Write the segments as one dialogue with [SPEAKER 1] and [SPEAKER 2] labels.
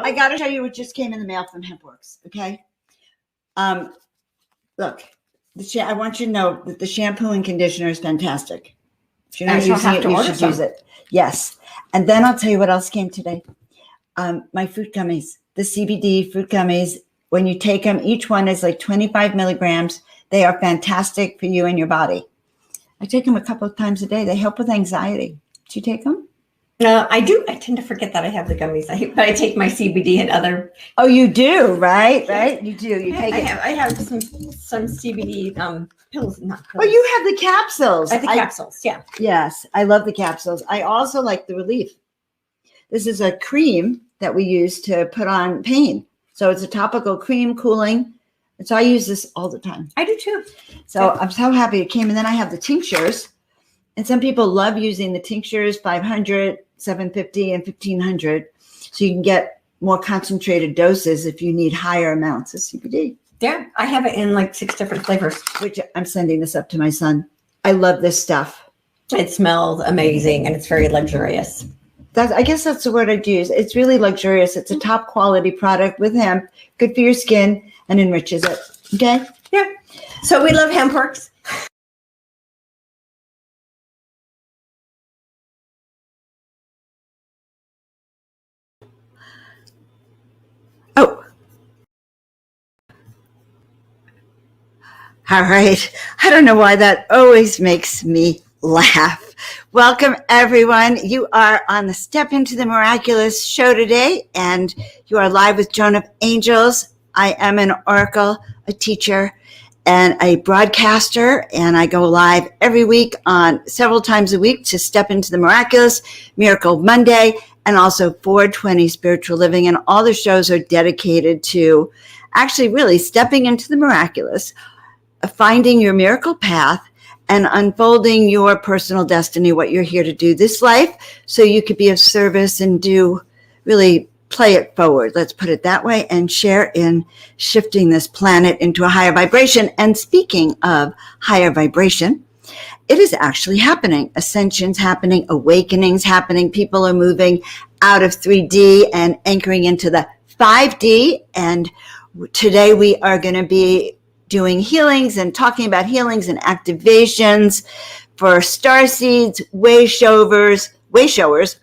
[SPEAKER 1] I got to show you what just came in the mail from HempWorks. Okay. Look, I want you to know that the shampoo and conditioner is fantastic. If you're not using it, you should use it. Yes. And then I'll tell you what else came today. My fruit gummies, the CBD fruit gummies. When you take them, each one is like 25 milligrams. They are fantastic for you and your body. I take them a couple of times a day. They help with anxiety. Do you take them?
[SPEAKER 2] I do. I tend to forget that I have the gummies, but I take my CBD and other.
[SPEAKER 1] Oh, you do, right? Right? You do. You take it.
[SPEAKER 2] I have some CBD pills, not pills.
[SPEAKER 1] Oh, you have the capsules.
[SPEAKER 2] I have the capsules, yeah.
[SPEAKER 1] Yes, I love the capsules. I also like the relief. This is a cream that we use to put on pain. So it's a topical cream, cooling. And so I use this all the time.
[SPEAKER 2] I do too.
[SPEAKER 1] So I'm so happy it came. And then I have the tinctures. And some people love using the tinctures, 500, 750, and 1500. So you can get more concentrated doses if you need higher amounts of CBD.
[SPEAKER 2] Yeah, I have it in like 6 different flavors.
[SPEAKER 1] Which I'm sending this up to my son. I love this stuff.
[SPEAKER 2] It smells amazing and it's very luxurious.
[SPEAKER 1] I guess that's the word I'd use. It's really luxurious. It's a top quality product with hemp, good for your skin, and enriches it. Okay?
[SPEAKER 2] Yeah. So we love HempWorks.
[SPEAKER 1] Oh. All right. I don't know why that always makes me laugh. Welcome, everyone. You are on the Step Into the Miraculous show today, and you are live with Joan of Angels. I am an oracle, a teacher, and a broadcaster, and I go live every week on several times a week to Step Into the Miraculous, Miracle Monday, and also 420 Spiritual Living. And all the shows are dedicated to actually really stepping into the miraculous, finding your miracle path, and unfolding your personal destiny, what you're here to do this life, so you could be of service and really play it forward. Let's put it that way, and share in shifting this planet into a higher vibration. And speaking of higher vibration, it is actually happening. Ascension's happening, awakening's happening. People are moving out of 3D and anchoring into the 5D. And today we are going to be doing healings and talking about healings and activations for starseeds, way showers,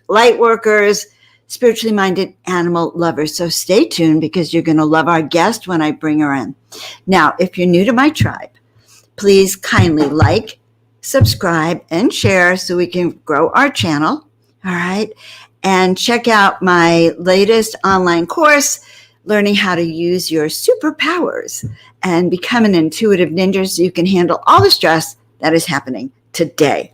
[SPEAKER 1] light workers, spiritually minded animal lovers. So stay tuned, because you're going to love our guest when I bring her in. Now, if you're new to my tribe, please kindly like, subscribe, and share so we can grow our channel. All right. And check out my latest online course, learning how to use your superpowers and become an intuitive ninja so you can handle all the stress that is happening today.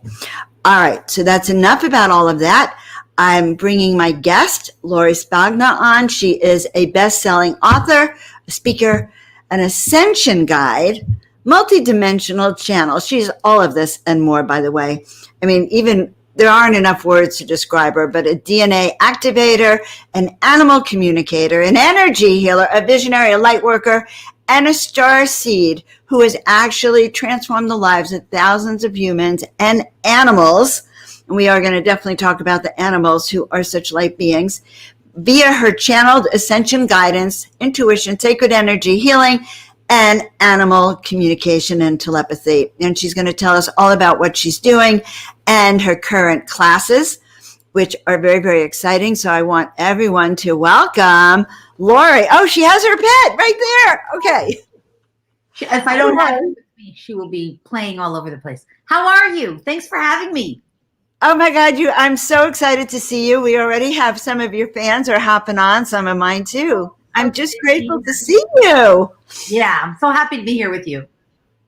[SPEAKER 1] All right, so that's enough about all of that. I'm bringing my guest, Lori Spagna, on. She is a best-selling author, a speaker, an ascension guide, multidimensional channel. She's all of this and more, by the way. I mean, even there aren't enough words to describe her, but a DNA activator, an animal communicator, an energy healer, a visionary, a light worker, and a star seed who has actually transformed the lives of thousands of humans and animals. And we are going to definitely talk about the animals who are such light beings via her channeled ascension guidance, intuition, sacred energy, healing, and animal communication and telepathy. And she's going to tell us all about what she's doing and her current classes, which are very, very exciting. So I want everyone to welcome Lori. Oh, she has her pet right there. Okay.
[SPEAKER 3] If I don't have it with me, she will be playing all over the place. How are you? Thanks for having me.
[SPEAKER 1] Oh my God, I'm so excited to see you. We already have some of your fans are hopping on, some of mine too. I'm just grateful to see you.
[SPEAKER 3] Yeah, I'm so happy to be here with you.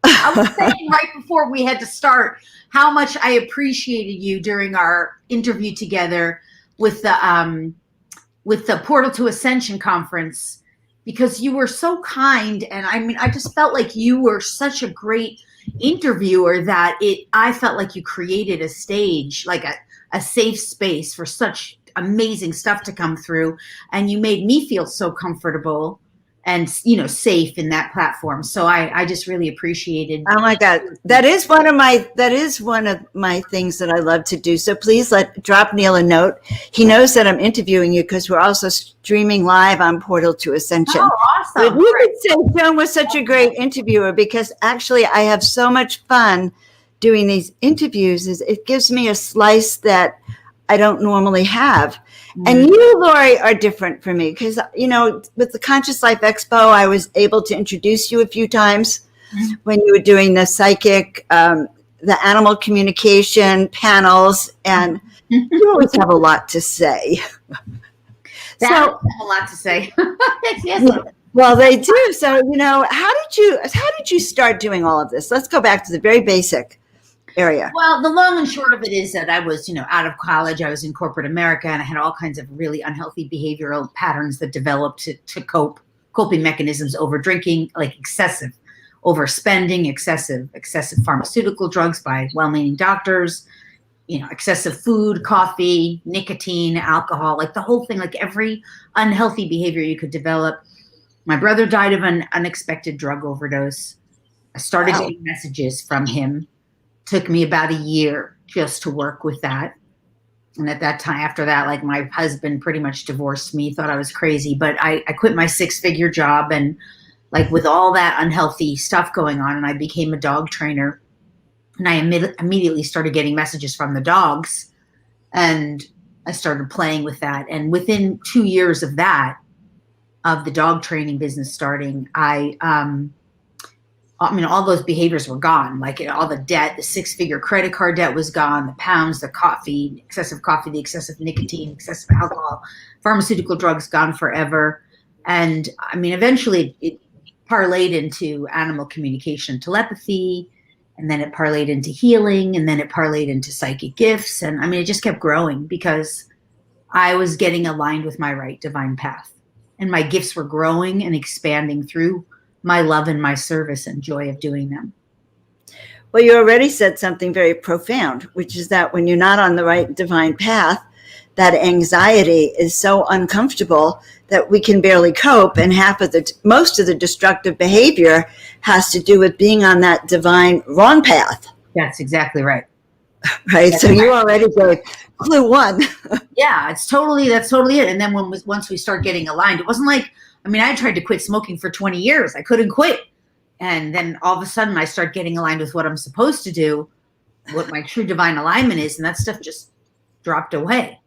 [SPEAKER 3] I was saying right before we had to start how much I appreciated you during our interview together with the Portal to Ascension conference, because you were so kind. And I mean, I just felt like you were such a great interviewer that I felt like you created a stage, like a safe space for such amazing stuff to come through. And you made me feel so comfortable. and safe in that platform. So I just really appreciated.
[SPEAKER 1] Oh my God, that is one of my things that I love to do. So please drop Neil a note. He knows that I'm interviewing you because we're also streaming live on Portal to Ascension.
[SPEAKER 3] Oh, awesome!
[SPEAKER 1] But you could say Joan was such a great interviewer because actually I have so much fun doing these interviews. It gives me a slice that I don't normally have. And you, Lori, are different for me because, with the Conscious Life Expo, I was able to introduce you a few times when you were doing the psychic, the animal communication panels, and you always have a lot to say.
[SPEAKER 3] So, have a lot to say. Yes.
[SPEAKER 1] Well, they do. So, how did you start doing all of this? Let's go back to the very basic area.
[SPEAKER 3] Well, the long and short of it is that I was, out of college. I was in corporate America, and I had all kinds of really unhealthy behavioral patterns that developed to coping mechanisms over drinking, like excessive overspending, excessive pharmaceutical drugs by well-meaning doctors, excessive food, coffee, nicotine, alcohol, like the whole thing, like every unhealthy behavior you could develop. My brother died of an unexpected drug overdose. I started getting messages from him. Took me about a year just to work with that. And at that time, after that, like my husband pretty much divorced me, thought I was crazy, but I quit my 6-figure job. And like with all that unhealthy stuff going on, and I became a dog trainer, and I immediately started getting messages from the dogs, and I started playing with that. And within 2 years of that, of the dog training business starting, all those behaviors were gone. Like all the debt, the 6-figure credit card debt was gone, the pounds, the coffee, the excessive nicotine, excessive alcohol, pharmaceutical drugs gone forever. And eventually it parlayed into animal communication, telepathy, and then it parlayed into healing, and then it parlayed into psychic gifts. And it just kept growing because I was getting aligned with my right divine path, and my gifts were growing and expanding through my love and my service and joy of doing them.
[SPEAKER 1] Well, you already said something very profound, which is that when you're not on the right divine path, that anxiety is so uncomfortable that we can barely cope. And most of the destructive behavior has to do with being on that divine wrong path.
[SPEAKER 3] That's exactly right.
[SPEAKER 1] Right. So you already gave clue one.
[SPEAKER 3] Yeah, that's totally it. And then once we start getting aligned, it wasn't like, I tried to quit smoking for 20 years. I couldn't quit. And then all of a sudden I start getting aligned with what I'm supposed to do, what my true divine alignment is. And that stuff just dropped away.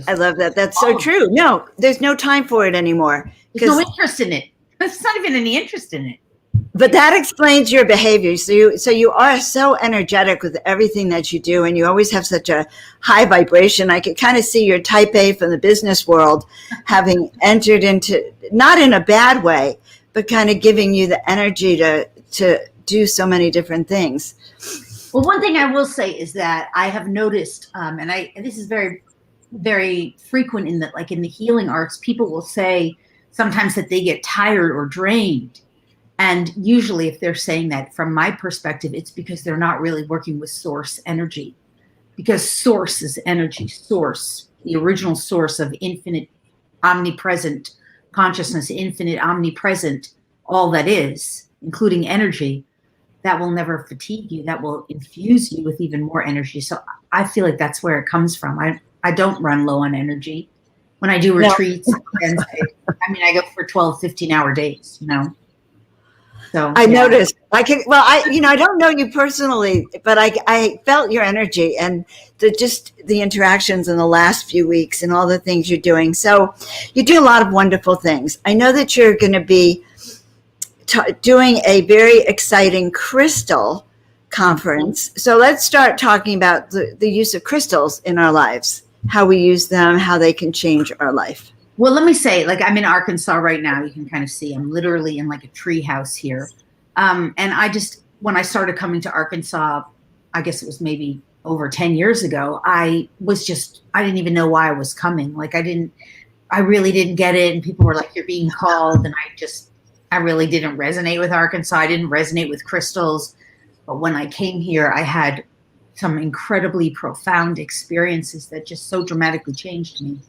[SPEAKER 1] I love that. That's so true. No, there's no time for it anymore.
[SPEAKER 3] There's no interest in it. There's not even any interest in it.
[SPEAKER 1] But that explains your behavior. So you are so energetic with everything that you do, and you always have such a high vibration. I could kind of see your type A from the business world having entered into, not in a bad way, but kind of giving you the energy to do so many different things.
[SPEAKER 3] Well, one thing I will say is that I have noticed, and this is very, very frequent in the healing arts, people will say sometimes that they get tired or drained. And usually if they're saying that, from my perspective, it's because they're not really working with source energy, because source is energy, source, the original source of infinite, omnipresent consciousness, infinite, omnipresent, all that is, including energy, that will never fatigue you. That will infuse you with even more energy. So I feel like that's where it comes from. I don't run low on energy. When I do retreats, and I go for 12, 15-hour days, So
[SPEAKER 1] I noticed. I don't know you personally, but I felt your energy and the interactions in the last few weeks and all the things you're doing. So you do a lot of wonderful things. I know that you're going to be doing a very exciting crystal conference. So let's start talking about the use of crystals in our lives, how we use them, how they can change our life.
[SPEAKER 3] Well, let me say, I'm in Arkansas right now. You can kind of see I'm literally in a tree house here. And when I started coming to Arkansas, I guess it was maybe over 10 years ago, I didn't even know why I was coming. I really didn't get it. And people were like, you're being called. And I really didn't resonate with Arkansas. I didn't resonate with crystals. But when I came here, I had some incredibly profound experiences that just so dramatically changed me.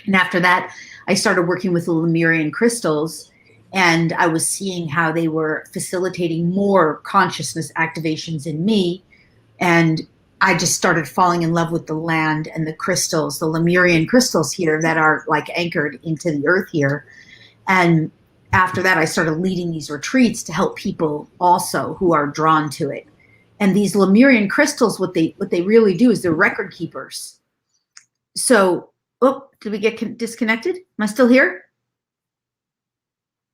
[SPEAKER 3] And after that, I started working with the Lemurian crystals. And I was seeing how they were facilitating more consciousness activations in me. And I just started falling in love with the land and the crystals, the Lemurian crystals here that are like anchored into the earth here. And after that, I started leading these retreats to help people also who are drawn to it. And these Lemurian crystals, what they really do is they're record keepers. So, oh, did we get disconnected? Am I still here?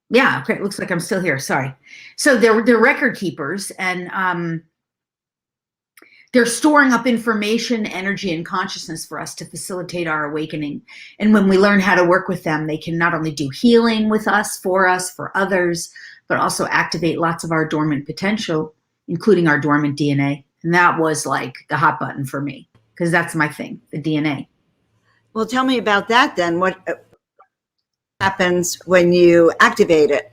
[SPEAKER 3] Yeah, okay, it looks like I'm still here, sorry. So they're record keepers, and they're storing up information, energy, and consciousness for us to facilitate our awakening. And when we learn how to work with them, they can not only do healing with us, for others, but also activate lots of our dormant potential, including our dormant DNA. And that was like the hot button for me, because that's my thing, the DNA.
[SPEAKER 1] Well, tell me about that then. What happens when you activate it?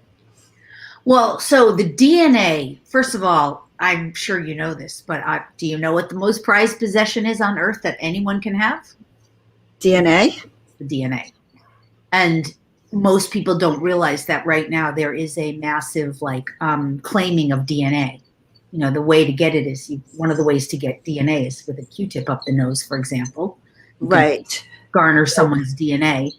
[SPEAKER 3] Well, so the DNA, first of all, I'm sure you know this, but do you know what the most prized possession is on earth that anyone can have?
[SPEAKER 1] DNA?
[SPEAKER 3] The DNA. And most people don't realize that right now there is a massive claiming of DNA. You know, the way to get it is, one of the ways to get DNA is with a Q-tip up the nose, for example.
[SPEAKER 1] Right.
[SPEAKER 3] Garner someone's DNA.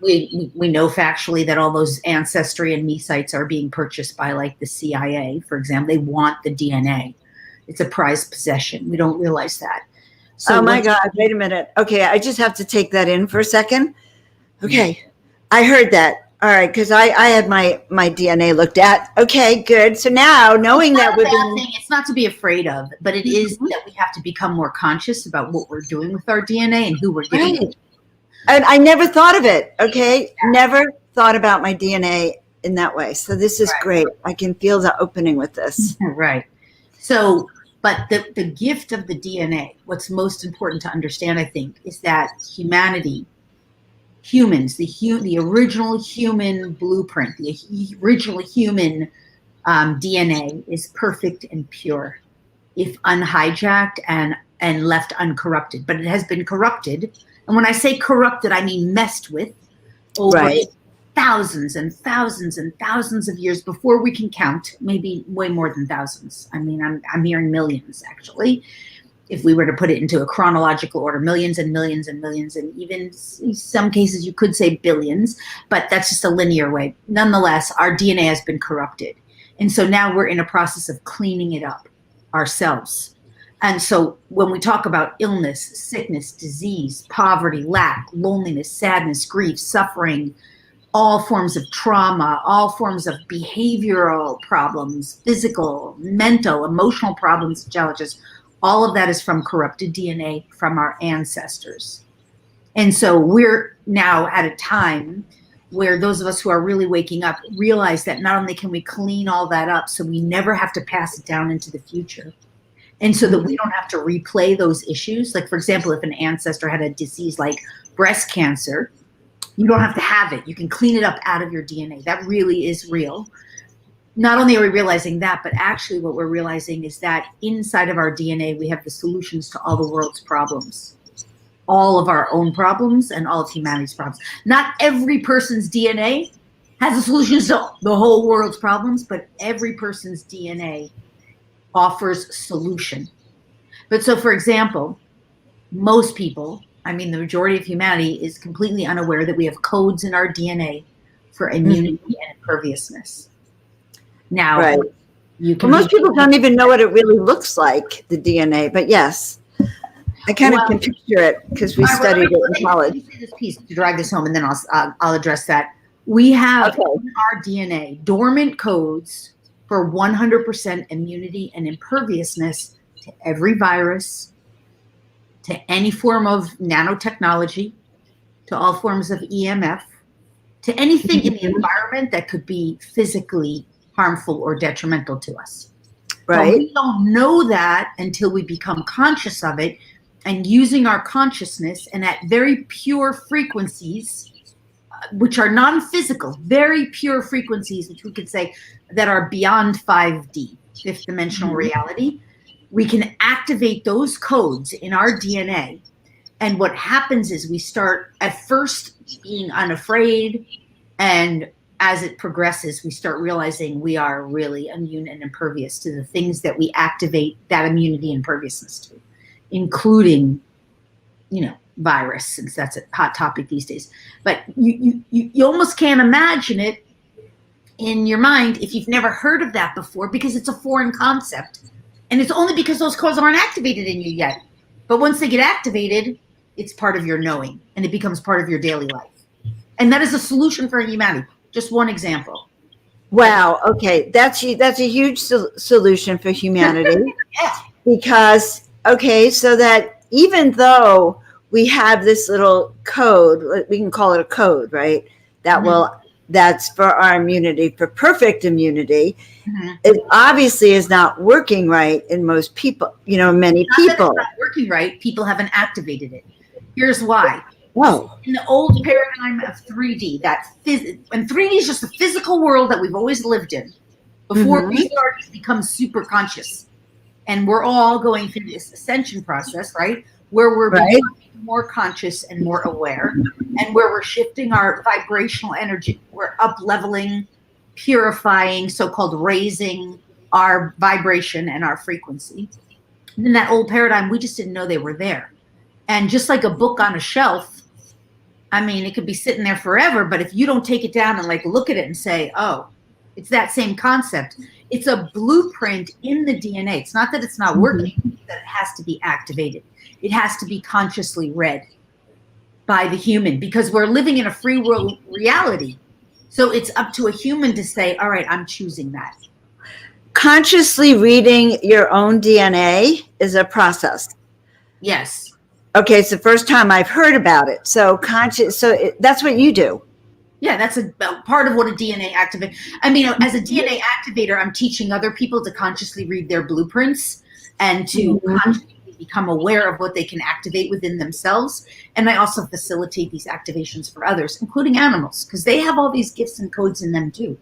[SPEAKER 3] We know factually that all those Ancestry and Me sites are being purchased by like the CIA, for example. They want the DNA. It's a prized possession. We don't realize that. So
[SPEAKER 1] oh my God, wait a minute. Okay, I just have to take that in for a second. Okay, I heard that. All right, because I had my DNA looked at. Okay, good. So now knowing that
[SPEAKER 3] it's not to be afraid of, but it is that we have to become more conscious about what we're doing with our DNA and who we're giving it.
[SPEAKER 1] And I never thought of it. Okay, never thought about my DNA in that way. So this is great. I can feel the opening with this.
[SPEAKER 3] Right. So, but the gift of the DNA, what's most important to understand, I think, is that humans, the original human blueprint, the original human DNA is perfect and pure, if unhijacked and left uncorrupted. But it has been corrupted. And when I say corrupted, I mean messed with over thousands and thousands and thousands of years before we can count, maybe way more than thousands. I mean, I'm hearing millions, actually. If we were to put it into a chronological order, millions and millions and millions, and even in some cases you could say billions, but that's just a linear way. Nonetheless, our DNA has been corrupted. And so now we're in a process of cleaning it up ourselves. And so when we talk about illness, sickness, disease, poverty, lack, loneliness, sadness, grief, suffering, all forms of trauma, all forms of behavioral problems, physical, mental, emotional problems, challenges, all of that is from corrupted DNA from our ancestors. And so we're now at a time where those of us who are really waking up realize that not only can we clean all that up so we never have to pass it down into the future, and so that we don't have to replay those issues. Like, for example, if an ancestor had a disease like breast cancer, you don't have to have it. You can clean it up out of your DNA. That really is real. Not only are we realizing that, but actually what we're realizing is that inside of our DNA, we have the solutions to all the world's problems, all of our own problems and all of humanity's problems. Not every person's DNA has the solutions to the whole world's problems, but every person's DNA offers solution. But so, for example, most people, I mean, the majority of humanity is completely unaware that we have codes in our DNA for immunity and imperviousness. Now,
[SPEAKER 1] most people don't even know what it really looks like, the DNA, but yes, I kind of can picture it because we studied it in college.
[SPEAKER 3] Let me say this piece to drive this home, and then I'll address that. We have in our DNA dormant codes for 100% immunity and imperviousness to every virus, to any form of nanotechnology, to all forms of EMF, to anything in the environment that could be physically harmful or detrimental to us. Right. But we don't know that until we become conscious of it, and using our consciousness and at very pure frequencies, which are non-physical, very pure frequencies, which we could say that are beyond 5D, fifth dimensional reality, we can activate those codes in our DNA. And what happens is we start at first being unafraid and as it progresses, we start realizing we are really immune and impervious to the things that we activate that immunity and imperviousness to, including, virus, since that's a hot topic these days. But you almost can't imagine it in your mind if you've never heard of that before, because it's a foreign concept. And it's only because those codes aren't activated in you yet. But once they get activated, it's part of your knowing, and it becomes part of your daily life. And that is a solution for humanity. Just one example.
[SPEAKER 1] Wow. Okay. That's a huge solution for humanity.
[SPEAKER 3] Yeah.
[SPEAKER 1] Because, so that even though we have this little code, we can call it a code, right? That's for our immunity, for perfect immunity. Mm-hmm. It obviously is not working right in most people, many people.
[SPEAKER 3] It's not working right. People haven't activated it. Here's why.
[SPEAKER 1] Whoa.
[SPEAKER 3] In the old paradigm of 3D, and 3D is just the physical world that we've always lived in before we start to become super conscious. And we're all going through this ascension process, right? Where we're becoming more conscious and more aware, and where we're shifting our vibrational energy. We're up-leveling, purifying, so-called raising our vibration and our frequency. And in that old paradigm, we just didn't know they were there. And just like a book on a shelf, it could be sitting there forever, but if you don't take it down and look at it and say, oh, it's that same concept. It's a blueprint in the DNA. It's not that it's not working, it's that it has to be activated. It has to be consciously read by the human, because we're living in a free world reality. So it's up to a human to say, all right, I'm choosing that.
[SPEAKER 1] Consciously reading your own DNA is a process.
[SPEAKER 3] Yes.
[SPEAKER 1] Okay, it's the first time I've heard about it. So that's what you do.
[SPEAKER 3] Yeah, that's a part of what a DNA activator. As a DNA activator, I'm teaching other people to consciously read their blueprints and to consciously become aware of what they can activate within themselves. And I also facilitate these activations for others, including animals, because they have all these gifts and codes in them too.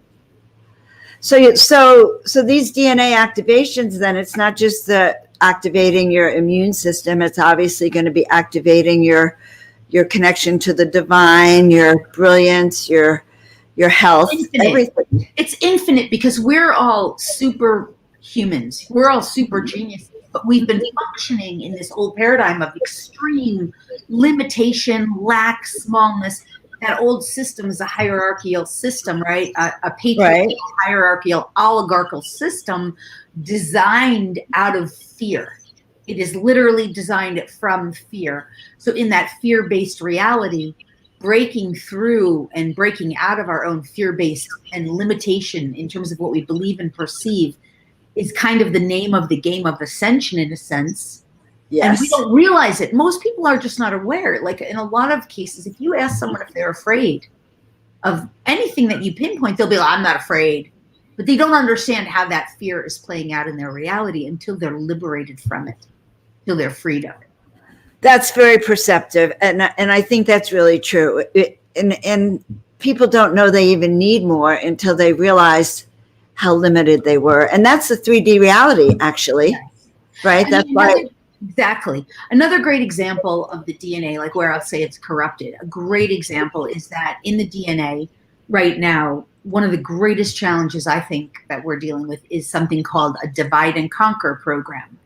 [SPEAKER 1] So these DNA activations, then it's not just the activating your immune system. It's obviously going to be activating your connection to the divine, your brilliance, your health, everything.
[SPEAKER 3] It's infinite, because we're all super humans. We're all super geniuses, but we've been functioning in this old paradigm of extreme limitation, lack, smallness. That old system is a hierarchical system, right? A patriarchal, hierarchical, oligarchical system designed out of fear. It is literally designed from fear. So in that fear-based reality, breaking through and breaking out of our own fear-based and limitation in terms of what we believe and perceive is kind of the name of the game of ascension, in a sense. Yes. And we don't realize it. Most people are just not aware. In a lot of cases, if you ask someone if they're afraid of anything that you pinpoint, they'll be like, I'm not afraid. But they don't understand how that fear is playing out in their reality until they're liberated from it, until they're freed of it.
[SPEAKER 1] That's very perceptive. And I think that's really true. And people don't know they even need more until they realize how limited they were. And that's the 3D reality, actually. Yes. Right? That's why.
[SPEAKER 3] Exactly. Another great example of the DNA, where I'll say it's corrupted, a great example is that in the DNA right now, one of the greatest challenges I think that we're dealing with is something called a divide and conquer program.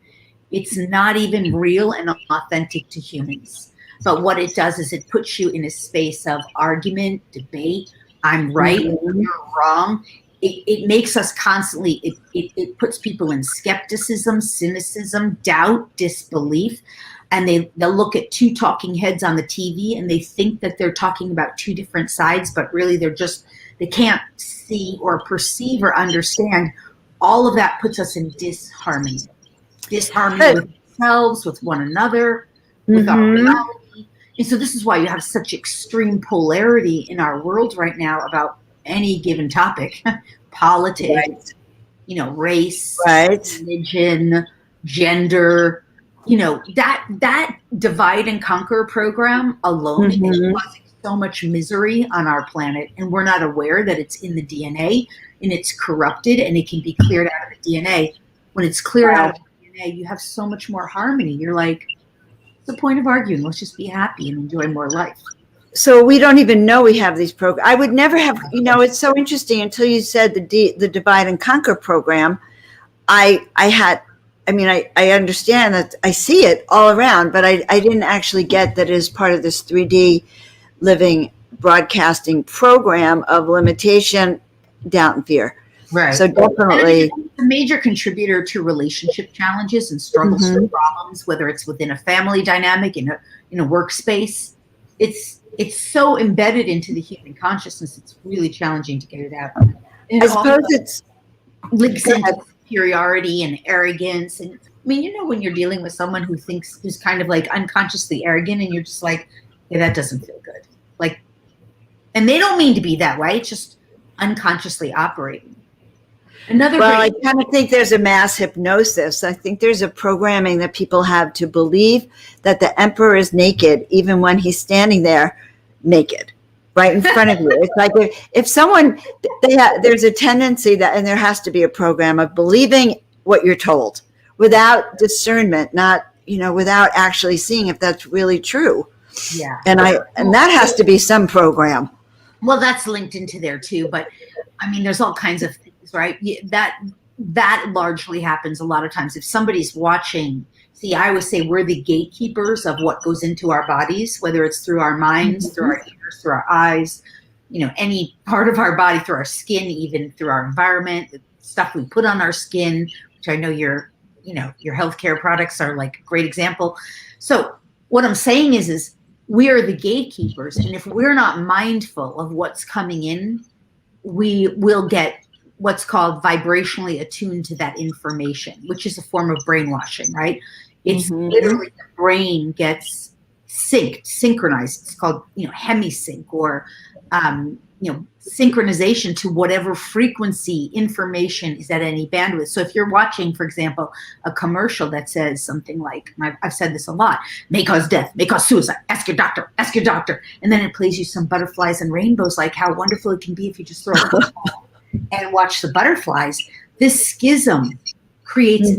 [SPEAKER 3] It's not even real and authentic to humans. But what it does is it puts you in a space of argument, debate. I'm right, you're wrong. It makes us constantly, it puts people in skepticism, cynicism, doubt, disbelief. And they'll look at two talking heads on the TV and they think that they're talking about two different sides, but really they can't see or perceive or understand. All of that puts us in disharmony. Disharmony with ourselves, with one another, with our reality. And so this is why you have such extreme polarity in our world right now about any given topic, politics, race, religion, gender, that divide and conquer program alone is causing so much misery on our planet. And we're not aware that it's in the DNA and it's corrupted and it can be cleared out of the DNA. When it's cleared out of the DNA, you have so much more harmony. You're like, what's the point of arguing? Let's just be happy and enjoy more life.
[SPEAKER 1] so we don't even know we have these programs. I would never have, it's so interesting until you said the divide and conquer program. I understand that, I see it all around, but I didn't actually get that it is part of this 3D living broadcasting program of limitation, doubt, and fear.
[SPEAKER 3] Right.
[SPEAKER 1] So definitely
[SPEAKER 3] it's a major contributor to relationship challenges and struggles
[SPEAKER 1] Mhm.
[SPEAKER 3] and problems, whether it's within a family dynamic, in a workspace. It's so embedded into the human consciousness. It's really challenging to get it out. And
[SPEAKER 1] I suppose it's
[SPEAKER 3] links
[SPEAKER 1] go
[SPEAKER 3] into
[SPEAKER 1] ahead.
[SPEAKER 3] superiority and arrogance. And I mean, when you're dealing with someone who's kind of like unconsciously arrogant, and you're just like, yeah, that doesn't feel good. Like, and they don't mean to be that way. It's just unconsciously operating.
[SPEAKER 1] Well, I kind of think there's a mass hypnosis. I think there's a programming that people have to believe that the emperor is naked, even when he's standing there naked, right in front of you. It's like if someone, there's a tendency that, and there has to be a program of believing what you're told without discernment, not, without actually seeing if that's really true.
[SPEAKER 3] Yeah.
[SPEAKER 1] And that has to be some program.
[SPEAKER 3] Well, that's linked into there too, but I mean, there's all kinds of things, right? That largely happens a lot of times. If somebody's watching, see, I always say we're the gatekeepers of what goes into our bodies, whether it's through our minds,
[SPEAKER 1] Mm-hmm.
[SPEAKER 3] through our ears, through our eyes, any part of our body, through our skin, even through our environment, the stuff we put on our skin, which I know your healthcare products are like a great example. So what I'm saying is we are the gatekeepers. And if we're not mindful of what's coming in, we will get what's called vibrationally attuned to that information, which is a form of brainwashing, right? It's literally the brain gets synchronized. It's called, hemisync, or, synchronization to whatever frequency information is at any bandwidth. So if you're watching, for example, a commercial that says something like, I've said this a lot, may cause death, may cause suicide, ask your doctor, and then it plays you some butterflies and rainbows, like how wonderful it can be if you just throw a football and watch the butterflies. This schism creates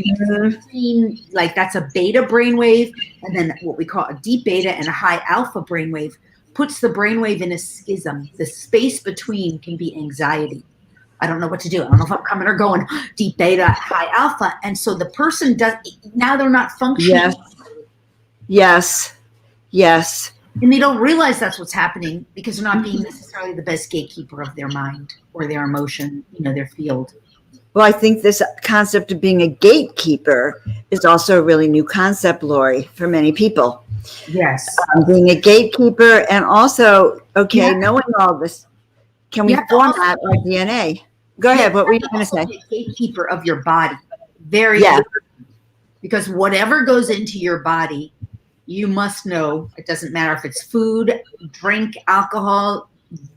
[SPEAKER 3] like that's a beta brainwave, and then what we call a deep beta and a high alpha brainwave puts the brainwave in a schism. The space between can be anxiety. I don't know what to do. I don't know if I'm coming or going, deep beta, high alpha. And so the person now they're not functioning.
[SPEAKER 1] Yes.
[SPEAKER 3] And they don't realize that's what's happening because they're not being necessarily the best gatekeeper of their mind or their emotion, their field.
[SPEAKER 1] Well, I think this concept of being a gatekeeper is also a really new concept, Lori, for many people.
[SPEAKER 3] Yes.
[SPEAKER 1] Being a gatekeeper, and also, knowing all this, can we format our DNA? Go ahead. What were you going to say?
[SPEAKER 3] Be a gatekeeper of your body. Very important. Because whatever goes into your body, you must know. It doesn't matter if it's food, drink, alcohol,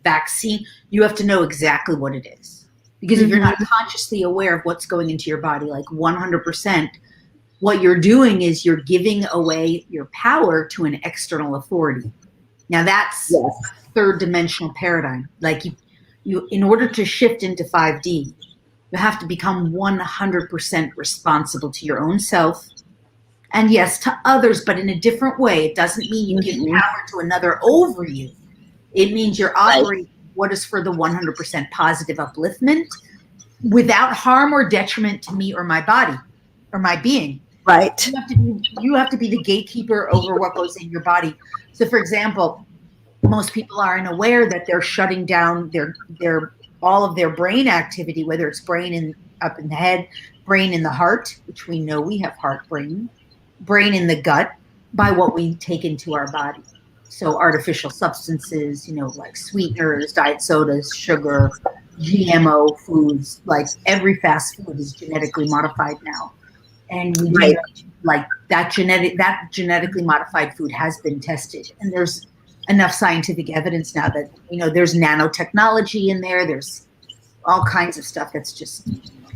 [SPEAKER 3] vaccine. You have to know exactly what it is. Because if you're not consciously aware of what's going into your body, like 100%, what you're doing is you're giving away your power to an external authority. Now that's third dimensional paradigm. Like you, in order to shift into 5D, you have to become 100% responsible to your own self, and yes, to others, but in a different way. It doesn't mean you give power to another over you. It means you're operating what is for the 100% positive upliftment without harm or detriment to me or my body or my being.
[SPEAKER 1] Right.
[SPEAKER 3] You have to be the gatekeeper over what goes in your body. So, for example, most people aren't aware that they're shutting down their all of their brain activity, whether it's brain up in the head, brain in the heart, which we know we have heart brain in the gut, by what we take into our body. So artificial substances, like sweeteners, diet sodas, sugar, GMO foods, like every fast food is genetically modified now. And we like that genetically modified food has been tested, and there's enough scientific evidence now that there's nanotechnology in there. There's all kinds of stuff that's just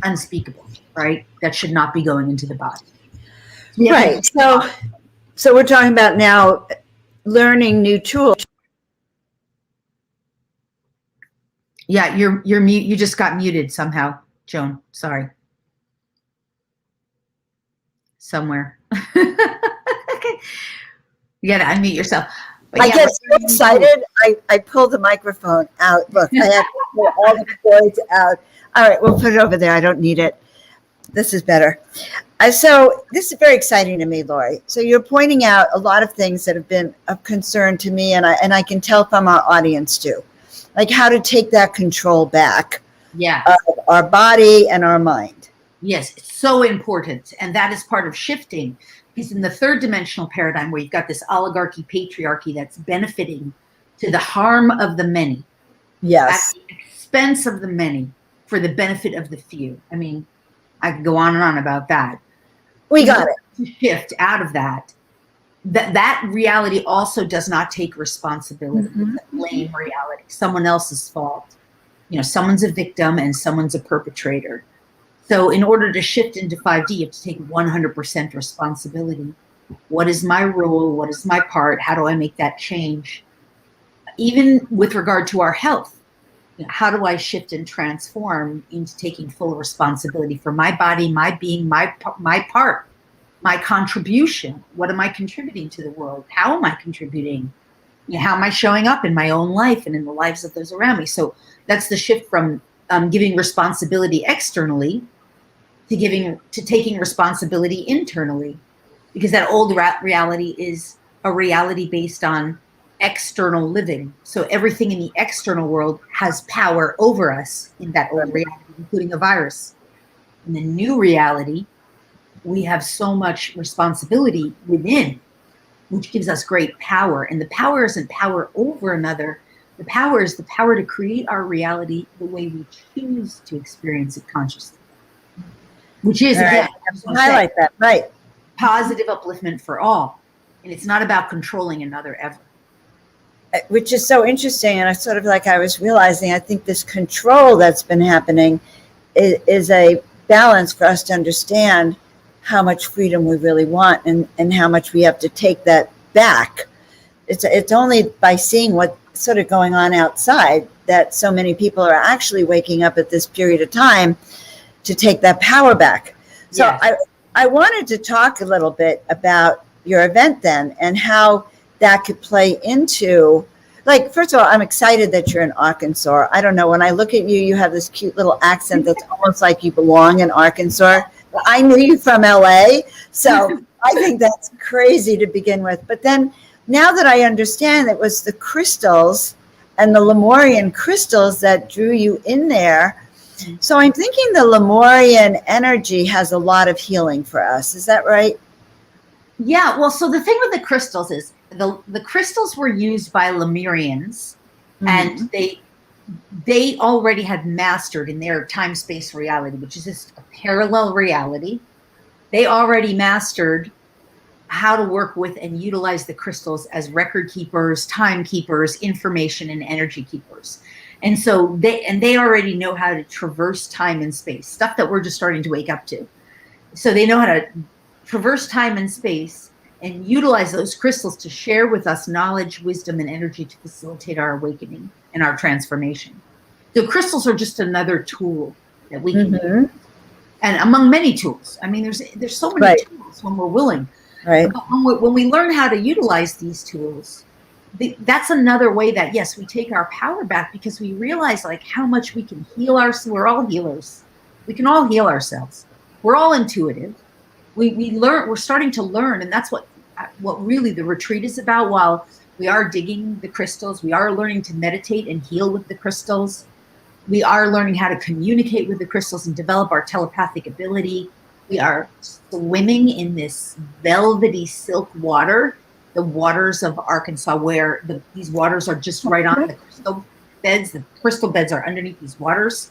[SPEAKER 3] unspeakable, right? That should not be going into the body.
[SPEAKER 1] Right. So we're talking about now learning new tools.
[SPEAKER 3] Yeah, you're mute. You just got muted somehow, Joan. Sorry. Somewhere. Okay. You got to unmute yourself. But
[SPEAKER 1] I
[SPEAKER 3] yeah,
[SPEAKER 1] get
[SPEAKER 3] we're
[SPEAKER 1] so
[SPEAKER 3] very into it.
[SPEAKER 1] excited. I pull the microphone out. Look, I have to pull all the cords out. All right, we'll put it over there. I don't need it. This is better. So this is very exciting to me, Lori. So you're pointing out a lot of things that have been of concern to me, and I can tell from our audience too, like how to take that control back
[SPEAKER 3] Yes.
[SPEAKER 1] of our body and our mind.
[SPEAKER 3] Yes, it's so important. And that is part of shifting. Because in the third dimensional paradigm, where you've got this oligarchy, patriarchy that's benefiting to the harm of the many, at
[SPEAKER 1] Yes,
[SPEAKER 3] the expense of the many, for the benefit of the few. I mean, I could go on and on about that.
[SPEAKER 1] we
[SPEAKER 3] In
[SPEAKER 1] got
[SPEAKER 3] order
[SPEAKER 1] it.
[SPEAKER 3] to shift out of that, that reality also does not take responsibility.
[SPEAKER 1] Mhm.
[SPEAKER 3] It's a blame reality, someone else's fault. You know, someone's a victim and someone's a perpetrator. So in order to shift into 5D, you have to take 100% responsibility. What is my role? What is my part? How do I make that change? Even with regard to our health, you know, how do I shift and transform into taking full responsibility for my body, my being, my part, my contribution? What am I contributing to the world? How am I contributing? You know, how am I showing up in my own life and in the lives of those around me? So that's the shift from giving responsibility externally to taking responsibility internally, because that old reality is a reality based on external living. So everything in the external world has power over us in that old reality, including a virus. In the new reality, we have so much responsibility within, which gives us great power. And the power isn't power over another. The power is the power to create our reality the way we choose to experience it consciously. Which is,
[SPEAKER 1] All
[SPEAKER 3] again,
[SPEAKER 1] right.
[SPEAKER 3] I just want to
[SPEAKER 1] Highlight
[SPEAKER 3] say,
[SPEAKER 1] that, right?
[SPEAKER 3] positive upliftment for all. And it's not about controlling another ever.
[SPEAKER 1] Which is so interesting. And I sort of like I was realizing, I think this control that's been happening is a balance for us to understand how much freedom we really want and how much we have to take that back. It's only by seeing what's sort of going on outside that so many people are actually waking up at this period of time to take that power back. So
[SPEAKER 3] Yes.
[SPEAKER 1] I wanted to talk a little bit about your event then and how that could play into, like, first of all, I'm excited that you're in Arkansas. I don't know, when I look at you, you have this cute little accent that's almost like you belong in Arkansas. I knew you from LA, so I think that's crazy to begin with. But then now that I understand it was the crystals and the Lemurian crystals that drew you in there. So I'm thinking the Lemurian energy has a lot of healing for us. Is that right?
[SPEAKER 3] Yeah, well, so the thing with the crystals is the crystals were used by Lemurians, and they already had mastered in their time-space reality, which is just a parallel reality. They already mastered how to work with and utilize the crystals as record keepers, time keepers, information and energy keepers. And so they already know how to traverse time and space, stuff that we're just starting to wake up to. So they know how to traverse time and space and utilize those crystals to share with us knowledge, wisdom, and energy to facilitate our awakening and our transformation. So crystals are just another tool that we can use. And among many tools. I mean, there's so many tools when we're willing.
[SPEAKER 1] Right.
[SPEAKER 3] But when we learn how to utilize these tools, that's another way that, yes, we take our power back, because we realize like how much we can heal ourselves. We're all healers. We can all heal ourselves. We're all intuitive. We learn, we're starting to learn. And that's what really the retreat is about. While we are digging the crystals, we are learning to meditate and heal with the crystals. We are learning how to communicate with the crystals and develop our telepathic ability. We are swimming in this velvety silk water, the waters of Arkansas, where these waters are just right on the crystal beds. The crystal beds are underneath these waters.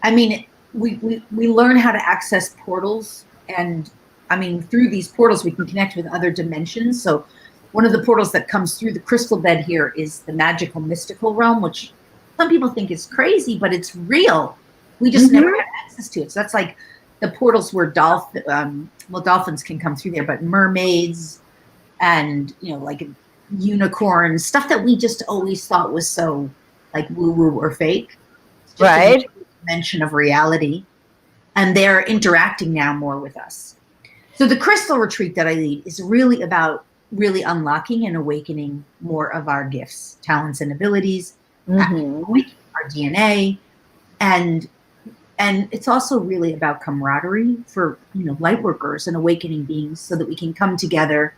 [SPEAKER 3] I mean, we learn how to access portals. And I mean, through these portals, we can connect with other dimensions. So one of the portals that comes through the crystal bed here is the magical, mystical realm, which some people think is crazy, but it's real. We just never had access to it. So that's like the portals where dolphins can come through there, but mermaids and, you know, like unicorns, stuff that we just always thought was so like woo-woo or fake. It's just a dimension of reality. And they're interacting now more with us. So the crystal retreat that I lead is really about really unlocking and awakening more of our gifts, talents, and abilities,
[SPEAKER 1] Mm-hmm.
[SPEAKER 3] awakening our DNA, and it's also really about camaraderie for light workers and awakening beings, so that we can come together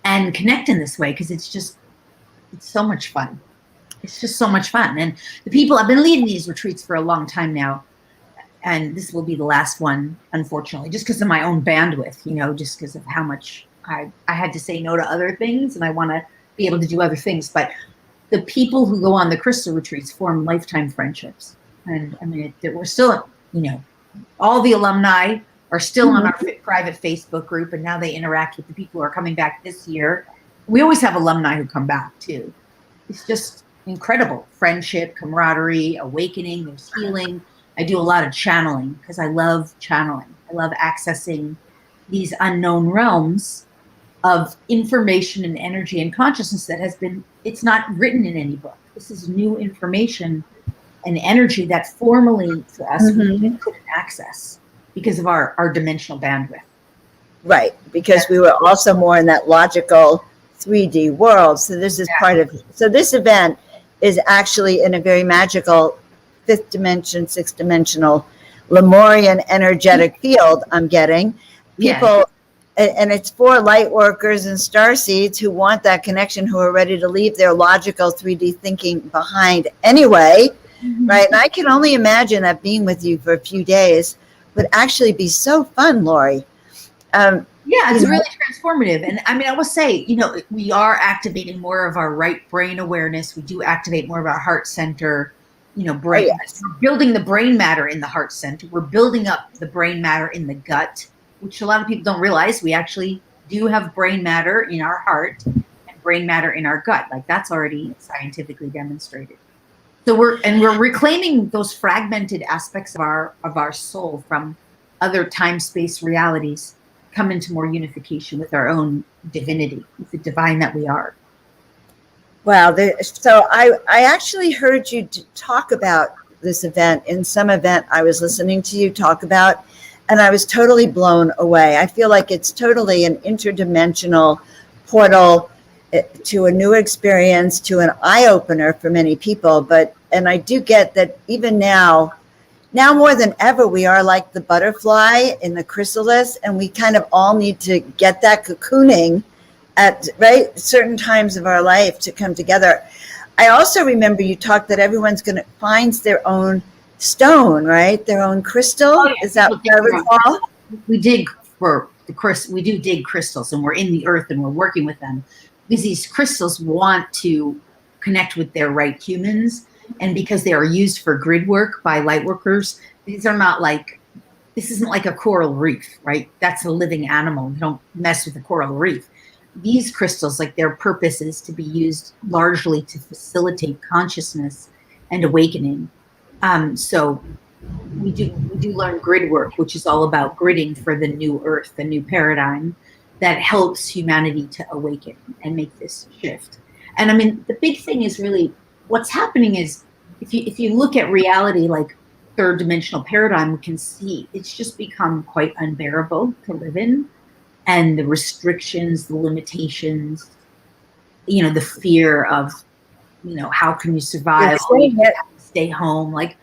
[SPEAKER 3] and connect in this way, because it's so much fun. It's just so much fun. And the people, I've been leading these retreats for a long time now, and this will be the last one, unfortunately, just because of my own bandwidth, just because of how much I had to say no to other things, and I want to be able to do other things. But the people who go on the crystal retreats form lifetime friendships. And I mean, we're still, all the alumni are still on our private Facebook group, and now they interact with the people who are coming back this year. We always have alumni who come back too. It's just incredible. Friendship, camaraderie, awakening, there's healing. I do a lot of channeling because I love channeling. I love accessing these unknown realms of information and energy and consciousness that it's not written in any book. This is new information and energy that formerly for us we couldn't access because of our dimensional bandwidth.
[SPEAKER 1] Right, because we were also more in that logical 3D world. So this is part of, so this event is actually in a very magical fifth dimension, sixth dimensional Lemurian energetic field. I'm getting people, and it's for light workers and star seeds who want that connection, who are ready to leave their logical 3D thinking behind anyway. Right. And I can only imagine that being with you for a few days would actually be so fun, Lori.
[SPEAKER 3] It's really transformative. And I mean, I will say, we are activating more of our right brain awareness. We do activate more of our heart center, brain. Oh, yes. We're building the brain matter in the heart center. We're building up the brain matter in the gut, which a lot of people don't realize. We actually do have brain matter in our heart and brain matter in our gut. Like, that's already scientifically demonstrated. So we're reclaiming those fragmented aspects of our soul from other time-space realities, come into more unification with our own divinity, with the divine that we are.
[SPEAKER 1] Wow. So I actually heard you talk about this event in some event I was listening to you talk about, and I was totally blown away. I feel like it's totally an interdimensional portal to a new experience, to an eye-opener for many people. And I do get that even now more than ever, we are like the butterfly in the chrysalis, and we kind of all need to get that cocooning at certain times of our life to come together. I also remember you talked that everyone's going to find their own stone, right? Their own crystal. Oh, yeah. Is that what I recall?
[SPEAKER 3] We dig for we do dig crystals, and we're in the earth and we're working with them, because these crystals want to connect with their right humans. And because they are used for grid work by light workers, this isn't like a coral reef, right? That's a living animal. You don't mess with a coral reef. These crystals, like, their purpose is to be used largely to facilitate consciousness and awakening. So we do learn grid work, which is all about gridding for the new earth, the new paradigm that helps humanity to awaken and make this shift. And I mean, the big thing is really what's happening is, if you look at reality like third dimensional paradigm, we can see it's just become quite unbearable to live in. And the restrictions, the limitations, the fear of, how can you survive? Stay home, like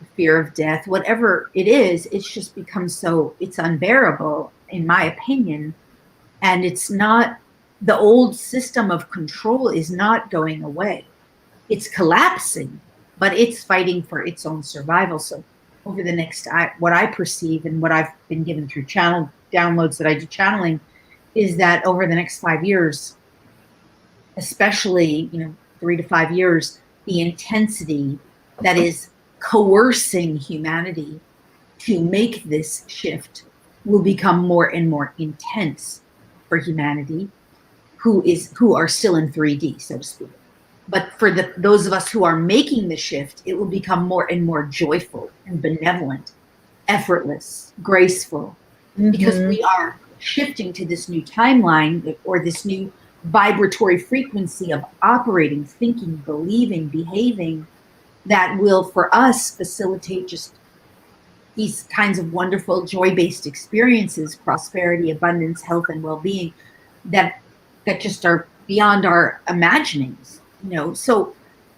[SPEAKER 3] the fear of death, whatever it is, it's just become it's unbearable, in my opinion. And it's not, the old system of control is not going away. It's collapsing, but it's fighting for its own survival. So over the next, what I perceive and what I've been given through channel downloads that I do channeling, is that over the next 5 years, especially 3 to 5 years, the intensity that is coercing humanity to make this shift will become more and more intense for humanity, who are still in 3D, so to speak. But for those of us who are making the shift, it will become more and more joyful and benevolent, effortless, graceful, because we are shifting to this new timeline, or this new vibratory frequency of operating, thinking, believing, behaving, that will, for us, facilitate just these kinds of wonderful joy-based experiences, prosperity, abundance, health, and well-being, that just are beyond our imaginings. So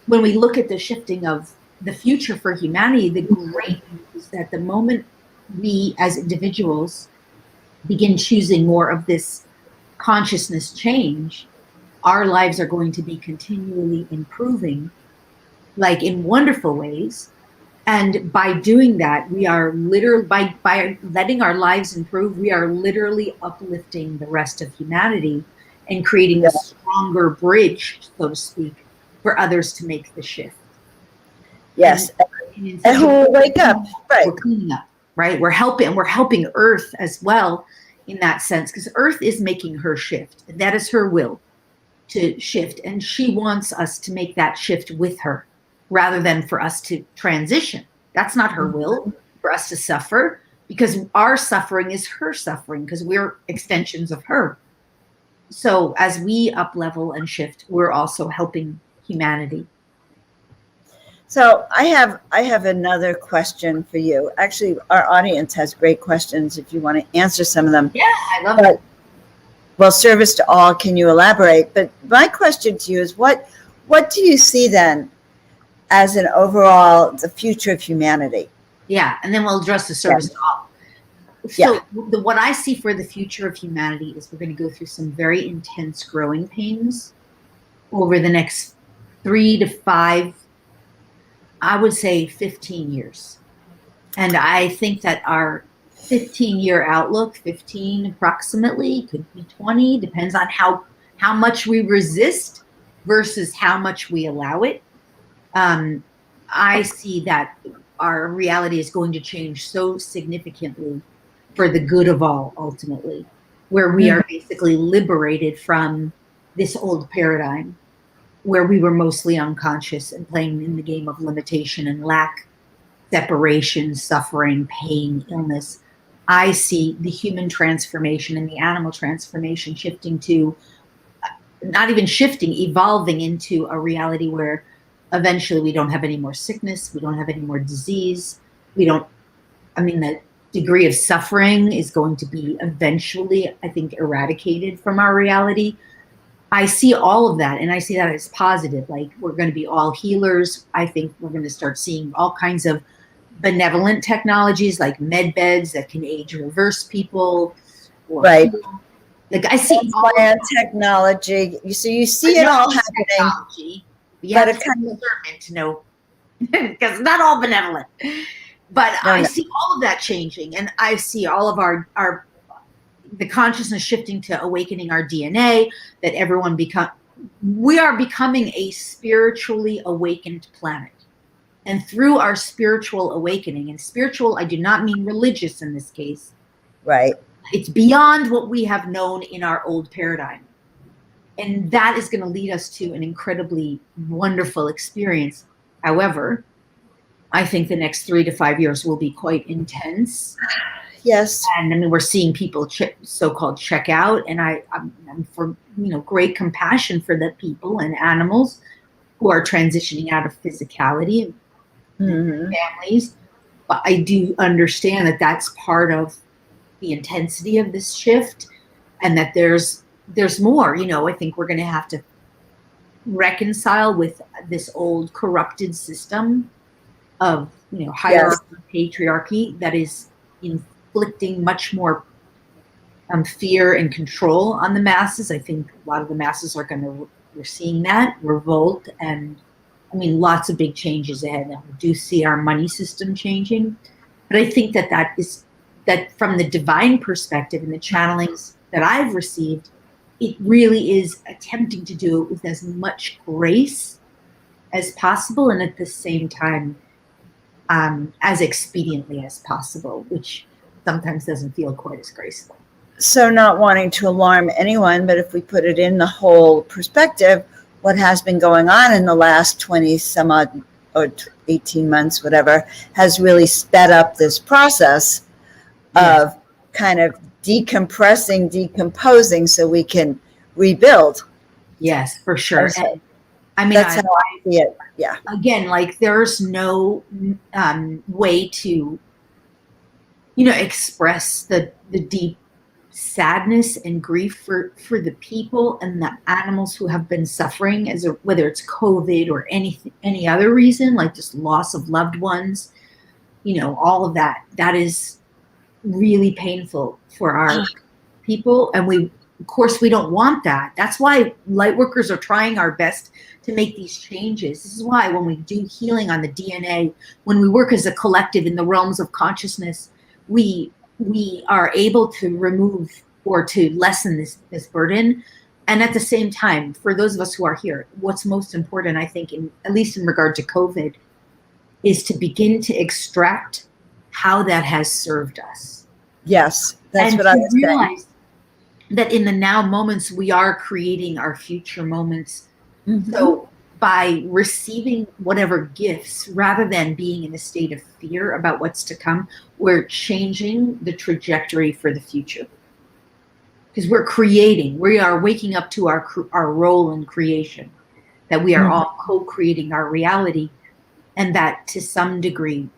[SPEAKER 3] when we look at the shifting of the future for humanity, the great news is that the moment we as individuals begin choosing more of this consciousness change, our lives are going to be continually improving, like in wonderful ways. And by doing that, we are literally, by letting our lives improve, we are literally uplifting the rest of humanity and creating a stronger bridge, so to speak, for others to make the shift.
[SPEAKER 1] Yes. And who will wake up. Right.
[SPEAKER 3] We're cleaning up, right? We're helping Earth as well in that sense, because Earth is making her shift. And that is her will to shift. And she wants us to make that shift with her rather than for us to transition. That's not her will, for us to suffer, because our suffering is her suffering, because we're extensions of her. So as we up level and shift, we're also helping humanity.
[SPEAKER 1] So I have another question for you. Actually, our audience has great questions if you want to answer some of them.
[SPEAKER 3] Yeah, I love it.
[SPEAKER 1] Well, service to all, can you elaborate? But my question to you is what do you see then as an overall the future of humanity?
[SPEAKER 3] Yeah, and then we'll address the service to all. So what I see for the future of humanity is we're going to go through some very intense growing pains over the next 3 to 5, I would say 15 years. And I think that our 15-year outlook, 15 approximately, could be 20, depends on how much we resist versus how much we allow it. I see that our reality is going to change so significantly for the good of all, ultimately, where we are basically liberated from this old paradigm where we were mostly unconscious and playing in the game of limitation and lack, separation, suffering, pain, illness. I see the human transformation and the animal transformation shifting to, not even shifting, evolving into a reality where eventually we don't have any more sickness, we don't have any more disease, the degree of suffering is going to be eventually, I think, eradicated from our reality. I see all of that, and I see that as positive. Like, we're going to be all healers. I think we're going to start seeing all kinds of benevolent technologies like med beds that can age reverse people.
[SPEAKER 1] Right.
[SPEAKER 3] Like, I see all
[SPEAKER 1] technology. So you see it all happening.
[SPEAKER 3] Technology. You have to have discernment to know, because it's not all benevolent. But I see all of that changing, and I see all of the consciousness shifting to awakening our DNA, that we are becoming a spiritually awakened planet. And through our spiritual awakening, and spiritual, I do not mean religious in this case.
[SPEAKER 1] Right.
[SPEAKER 3] It's beyond what we have known in our old paradigm. And that is going to lead us to an incredibly wonderful experience. However, I think the next 3 to 5 years will be quite intense.
[SPEAKER 1] Yes.
[SPEAKER 3] And we're seeing people so-called check out, and I'm for great compassion for the people and animals who are transitioning out of physicality and families. But I do understand that that's part of the intensity of this shift, and that there's more. I think we're going to have to reconcile with this old corrupted system of hierarchy, patriarchy that is inflicting much more fear and control on the masses. I think a lot of the masses we're seeing that revolt, and lots of big changes ahead. And we do see our money system changing, but I think that from the divine perspective and the channelings that I've received, it really is attempting to do it with as much grace as possible, and at the same time as expediently as possible, which sometimes doesn't feel quite as graceful.
[SPEAKER 1] So, not wanting to alarm anyone, but if we put it in the whole perspective, what has been going on in the last 20 some odd or 18 months, whatever, has really sped up this process of kind of decompressing, decomposing, so we can rebuild.
[SPEAKER 3] Yes, for sure.
[SPEAKER 1] That's how I see it. Yeah.
[SPEAKER 3] Again, there's no way to, express the deep sadness and grief for the people and the animals who have been suffering, whether it's COVID or any other reason, like just loss of loved ones, all of that. That is really painful for our people. And of course, we don't want that. That's why light workers are trying our best to make these changes. This is why when we do healing on the DNA, when we work as a collective in the realms of consciousness, we are able to remove or to lessen this burden. And at the same time, for those of us who are here, what's most important, I think, at least in regard to COVID, is to begin to extract how that has served us.
[SPEAKER 1] Yes, that's what I was saying.
[SPEAKER 3] That in the now moments, we are creating our future moments.
[SPEAKER 1] Mm-hmm.
[SPEAKER 3] So by receiving whatever gifts, rather than being in a state of fear about what's to come, we're changing the trajectory for the future. Because we are waking up to our role in creation, that we are all co-creating our reality, and that to some degree,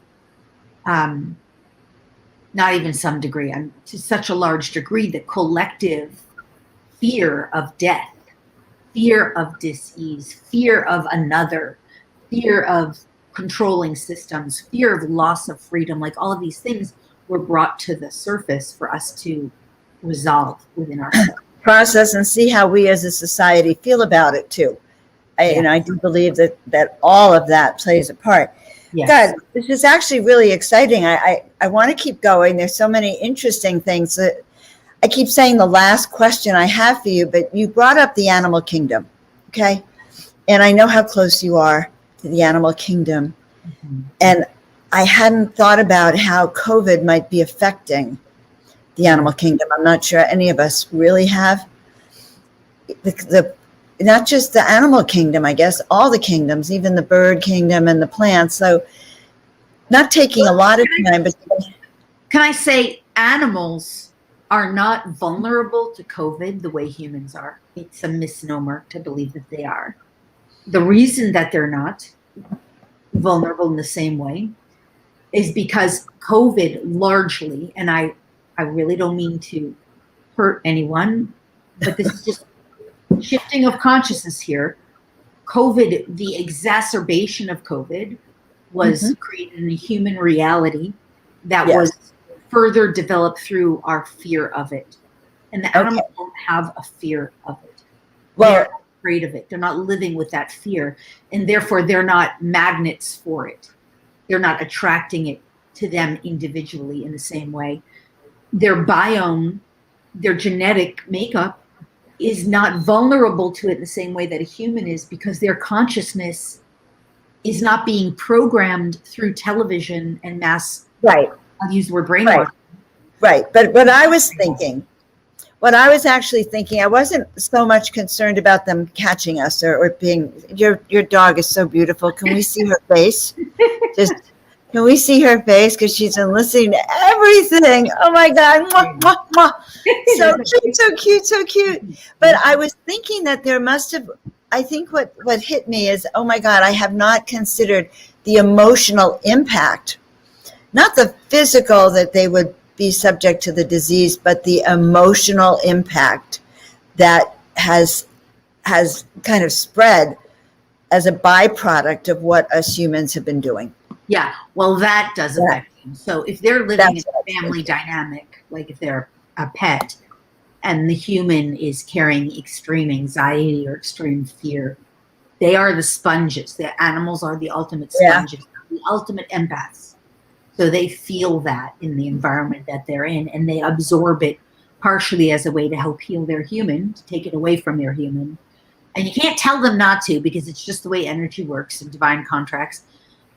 [SPEAKER 3] not even some degree, to such a large degree, the collective fear of death, fear of dis-ease, fear of another, fear of controlling systems, fear of loss of freedom, like all of these things were brought to the surface for us to resolve within ourselves.
[SPEAKER 1] Process and see how we as a society feel about it too. I do believe that all of that plays a part.
[SPEAKER 3] Yes.
[SPEAKER 1] God, this is actually really exciting. I want to keep going. There's so many interesting things that I keep saying the last question I have for you, but you brought up the animal kingdom, okay? And I know how close you are to the animal kingdom.
[SPEAKER 3] Mm-hmm.
[SPEAKER 1] And I hadn't thought about how COVID might be affecting the animal kingdom. I'm not sure any of us really have. The not just the animal kingdom, I guess, all the kingdoms, even the bird kingdom and the plants. So not taking a lot of time, but
[SPEAKER 3] can I say animals are not vulnerable to COVID the way humans are? It's a misnomer to believe that they are. The reason that they're not vulnerable in the same way is because COVID largely, and I really don't mean to hurt anyone, but this is just shifting of consciousness here. COVID, the exacerbation of COVID was created in a human reality that was further developed through our fear of it. And the animals don't have a fear of it. They're afraid of it. They're not living with that fear. And therefore, they're not magnets for it. They're not attracting it to them individually in the same way. Their biome, their genetic makeup is not vulnerable to it in the same way that a human is, because their consciousness is not being programmed through television and mass.
[SPEAKER 1] Right.
[SPEAKER 3] I'll use the word brainwashing.
[SPEAKER 1] Right. But what I was actually thinking, I wasn't so much concerned about them catching us or being, your dog is so beautiful. Can we see her face? Can we see her face? Because she's been listening to everything. Oh my God. Mwah, mwah, mwah. So cute, so cute, so cute. But I was thinking that there must have, I think what hit me is, oh my God, I have not considered the emotional impact. Not the physical, that they would be subject to the disease, but the emotional impact that has kind of spread as a byproduct of what us humans have been doing.
[SPEAKER 3] Yeah, well, that does affect them. So if they're living in a family dynamic, like if they're a pet and the human is carrying extreme anxiety or extreme fear, they are the sponges. The animals are the ultimate sponges, the ultimate empaths. So they feel that in the environment that they're in, and they absorb it partially as a way to help heal their human, to take it away from their human. And you can't tell them not to, because it's just the way energy works in divine contracts.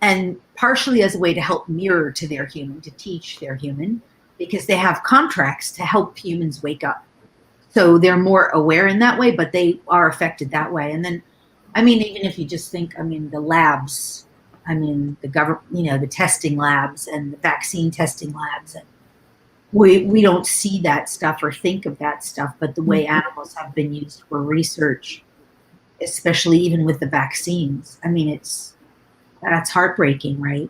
[SPEAKER 3] And partially as a way to help mirror to their human, to teach their human, because they have contracts to help humans wake up. So they're more aware in that way, but they are affected that way. And then, I mean, even if you just think, the labs, the government, the testing labs and the vaccine testing labs, and we don't see that stuff or think of that stuff, but the way animals have been used for research, especially even with the vaccines, that's heartbreaking, right?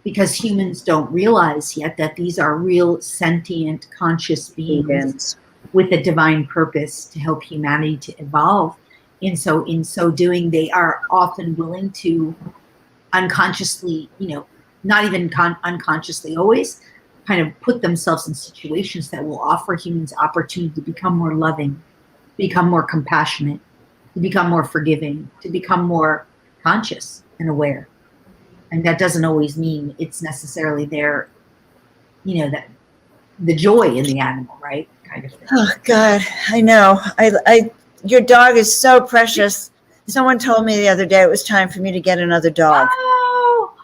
[SPEAKER 3] Because humans don't realize yet that these are real sentient, conscious beings with a divine purpose to help humanity to evolve. And so in so doing, they are often willing to unconsciously, not even unconsciously always, kind of put themselves in situations that will offer humans opportunity to become more loving, become more compassionate, to become more forgiving, to become more conscious and aware. And that doesn't always mean it's necessarily their, that the joy in the animal, right? Kind of thing.
[SPEAKER 1] Oh God, I know. Your dog is so precious. Someone told me the other day it was time for me to get another dog.
[SPEAKER 3] Oh,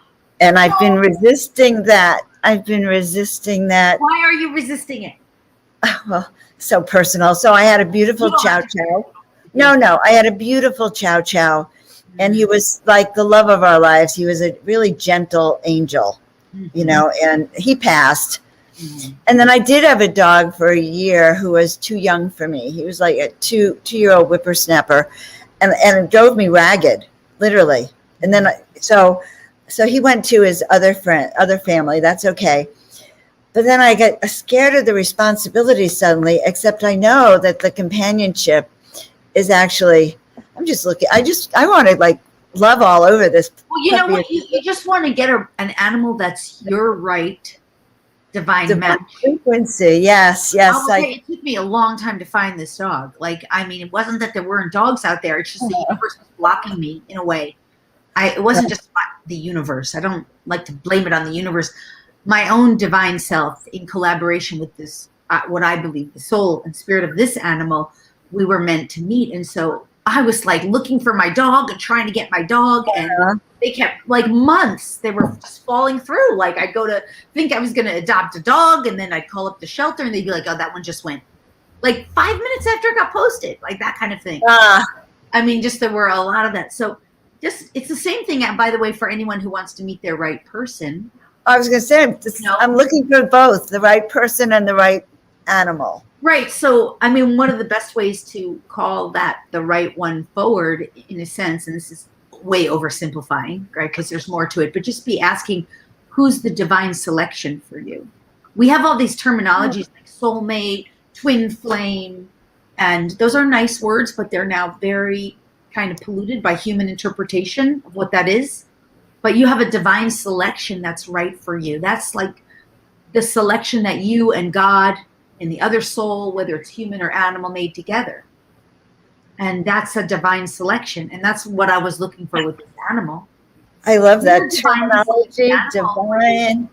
[SPEAKER 1] And I've been resisting that. Why
[SPEAKER 3] are you resisting it?
[SPEAKER 1] Well, so personal. So I had a beautiful chow chow. No, I had a beautiful chow chow. And he was like the love of our lives. He was a really gentle angel, and he passed. And then I did have a dog for a year who was too young for me. He was like a two-year-old whippersnapper, and it drove me ragged, literally. And then so he went to his other family. That's okay. But then I got scared of the responsibility suddenly, except I know that the companionship is actually, I want to like love all over this.
[SPEAKER 3] Well, you know what? You just want to get an animal that's your right divine match.
[SPEAKER 1] Frequency. Yes.
[SPEAKER 3] It took me a long time to find this dog. It wasn't that there weren't dogs out there. It's just the universe was blocking me in a way. It wasn't just the universe. I don't like to blame it on the universe. My own divine self, in collaboration with this, what I believe, the soul and spirit of this animal, we were meant to meet. And so I was like looking for my dog and trying to get my dog, and they kept like months. They were just falling through. Like I'd go to think I was going to adopt a dog, and then I'd call up the shelter, and they'd be like, "Oh, that one just went." Like 5 minutes after it got posted, like that kind of thing. Just there were a lot of that. So it's the same thing, by the way, for anyone who wants to meet their right person.
[SPEAKER 1] I was going to say, I'm looking for both, the right person and the right animal.
[SPEAKER 3] Right. So, one of the best ways to call that the right one forward, in a sense, and this is way oversimplifying, right? Because there's more to it, but just be asking, who's the divine selection for you? We have all these terminologies like soulmate, twin flame, and those are nice words, but they're now very kind of polluted by human interpretation of what that is. But you have a divine selection that's right for you. That's like the selection that you and God and the other soul, whether it's human or animal, made together. And that's a divine selection. And that's what I was looking for with this animal.
[SPEAKER 1] I love that terminology. Divine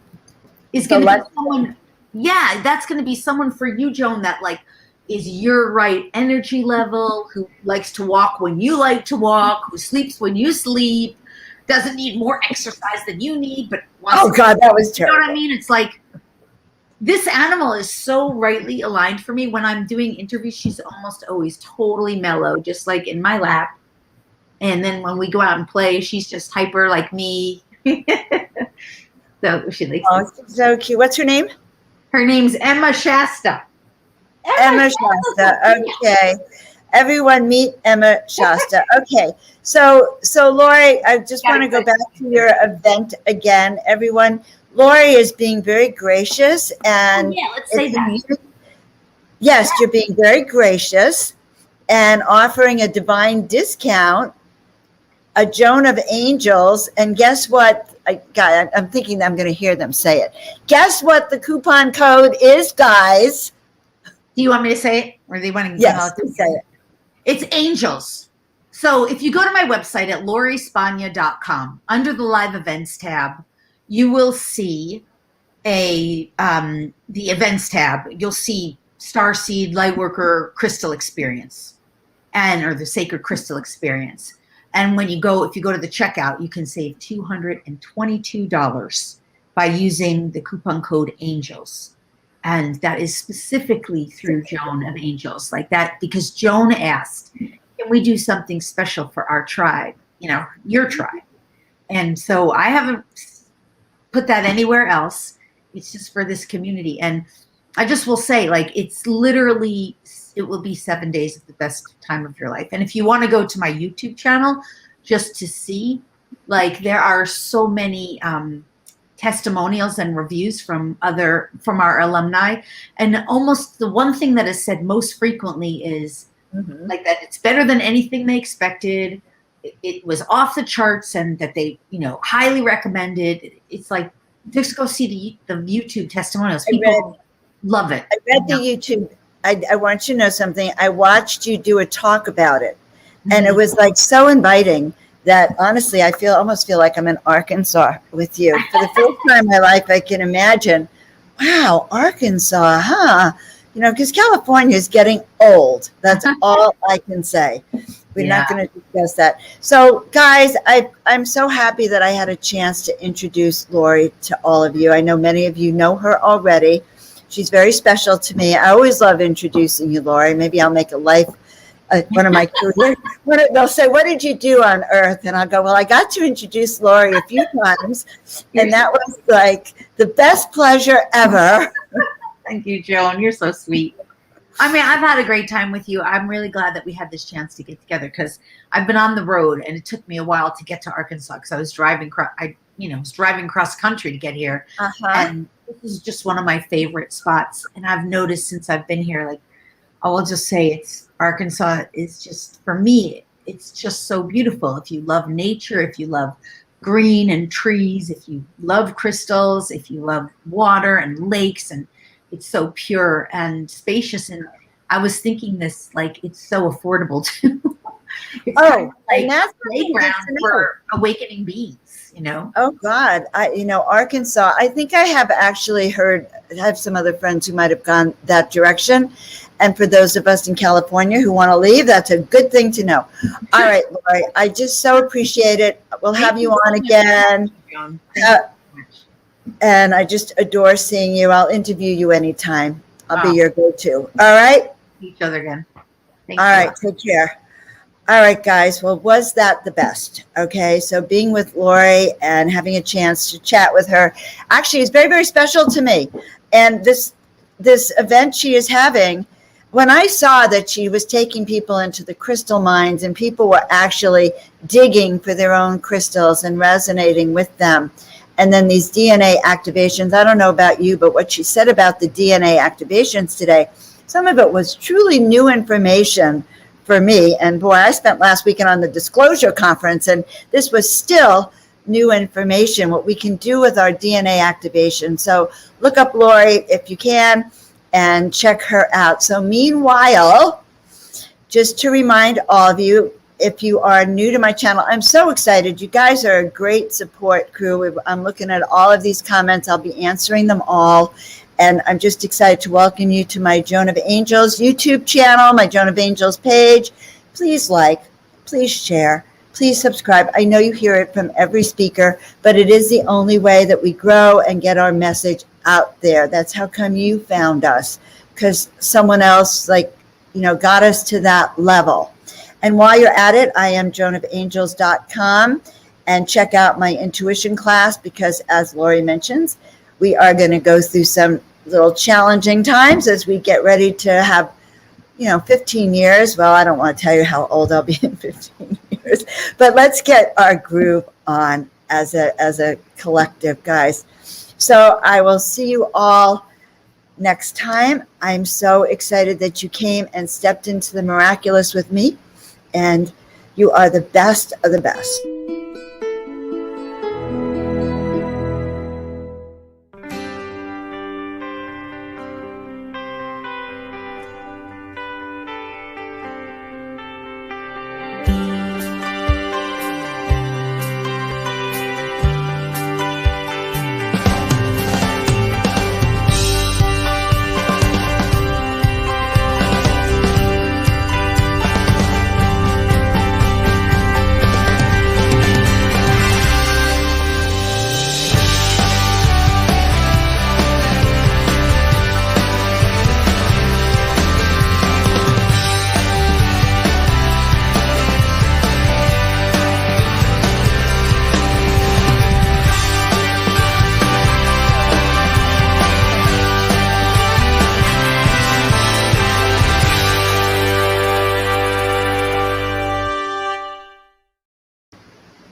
[SPEAKER 3] is going to be someone. Yeah, that's going to be someone for you, Joan, that like is your right energy level, who likes to walk when you like to walk, who sleeps when you sleep, doesn't need more exercise than you need, but wants
[SPEAKER 1] God, that was terrible.
[SPEAKER 3] You know what I mean? It's like, this animal is so rightly aligned for me. When I'm doing interviews, she's almost always totally mellow, just like in my lap. And then when we go out and play, she's just hyper like me. So she likes
[SPEAKER 1] she's so cute. What's her name?
[SPEAKER 3] Her name's Emma Shasta.
[SPEAKER 1] Emma Shasta. Okay. Everyone meet Emma Shasta. Okay. So Lori, I just want to go back to your event again. Everyone, Lori is being very gracious, and
[SPEAKER 3] let's say that.
[SPEAKER 1] Yes, you're being very gracious and offering a divine discount, a Joan of Angels, and guess what? I'm thinking I'm going to hear them say it. Guess what the coupon code is, guys?
[SPEAKER 3] Do you want me to say it, or do you want to?
[SPEAKER 1] Yes, say it.
[SPEAKER 3] It's Angels. So if you go to my website at lorispagna.com, under the live events tab, you will see the events tab. You'll see Starseed, Lightworker, Crystal Experience, or the Sacred Crystal Experience. And if you go to the checkout, you can save $222 by using the coupon code ANGELS. And that is specifically through Joan of Angels, like that, because Joan asked, can we do something special for our tribe, your tribe? And so I haven't put that anywhere else. It's just for this community. And I just will say, like, it will be 7 days of the best time of your life. And if you want to go to my YouTube channel just to see, like, there are so many testimonials and reviews from our alumni, and almost the one thing that is said most frequently is like that it's better than anything they expected. It was off the charts, and that they, highly recommended. It's like, just go see the YouTube testimonials. People love it.
[SPEAKER 1] I read the YouTube. I want you to know something. I watched you do a talk about it, and it was like so inviting that honestly, I almost feel like I'm in Arkansas with you. For the first time in my life, I can imagine, wow, Arkansas, huh? Because California is getting old. That's all I can say. We're not going to discuss that. So, guys, I'm so happy that I had a chance to introduce Lori to all of you. I know many of you know her already. She's very special to me. I always love introducing you, Lori. Maybe I'll make one of my careers. They'll say, "What did you do on Earth?" And I'll go, "Well, I got to introduce Lori a few times, and that was like the best pleasure ever."
[SPEAKER 3] Thank you, Joan. You're so sweet. I mean, I've had a great time with you. I'm really glad that we had this chance to get together, because I've been on the road, and it took me a while to get to Arkansas because I was driving cross country to get here. And this is just one of my favorite spots. And I've noticed since I've been here, like, I will just say Arkansas is just, for me, it's just so beautiful. If you love nature, if you love green and trees, if you love crystals, if you love water and lakes, and it's so pure and spacious. And I was thinking this, like, it's so affordable too. It's kind of like
[SPEAKER 1] and that's
[SPEAKER 3] playground for awakening beings,
[SPEAKER 1] Oh God, Arkansas. I think I have actually have some other friends who might have gone that direction. And for those of us in California who want to leave, that's a good thing to know. All right, Lori, I just so appreciate it. We'll have you on again. And I just adore seeing you. I'll interview you anytime. I'll be your go-to. All right?
[SPEAKER 3] Each other again.
[SPEAKER 1] All right, take care. All right, guys. Well, was that the best? Okay, so being with Lori and having a chance to chat with her actually is very, very special to me. And this event she is having, when I saw that she was taking people into the crystal mines and people were actually digging for their own crystals and resonating with them, and then these DNA activations, I don't know about you, but what she said about the DNA activations today, some of it was truly new information for me. And boy, I spent last weekend on the disclosure conference, and this was still new information, what we can do with our DNA activation. So look up Lori if you can and check her out. So meanwhile, just to remind all of you, if you are new to my channel, I'm so excited. You guys are a great support crew. I'm looking at all of these comments. I'll be answering them all. And I'm just excited to welcome you to my Joan of Angels YouTube channel, my Joan of Angels page. Please like, please share, please subscribe. I know you hear it from every speaker, but it is the only way that we grow and get our message out there. That's how come you found us, because someone else got us to that level. And while you're at it, I am joanofangels.com, and check out my intuition class, because as Lori mentions, we are going to go through some little challenging times as we get ready to have, 15 years. Well, I don't want to tell you how old I'll be in 15 years, but let's get our groove on as a collective, guys. So I will see you all next time. I'm so excited that you came and stepped into the miraculous with me. And you are the best of the best.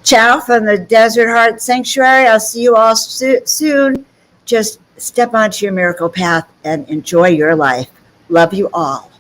[SPEAKER 1] Ciao from the Desert Heart Sanctuary. I'll see you all soon. Just step onto your miracle path and enjoy your life. Love you all.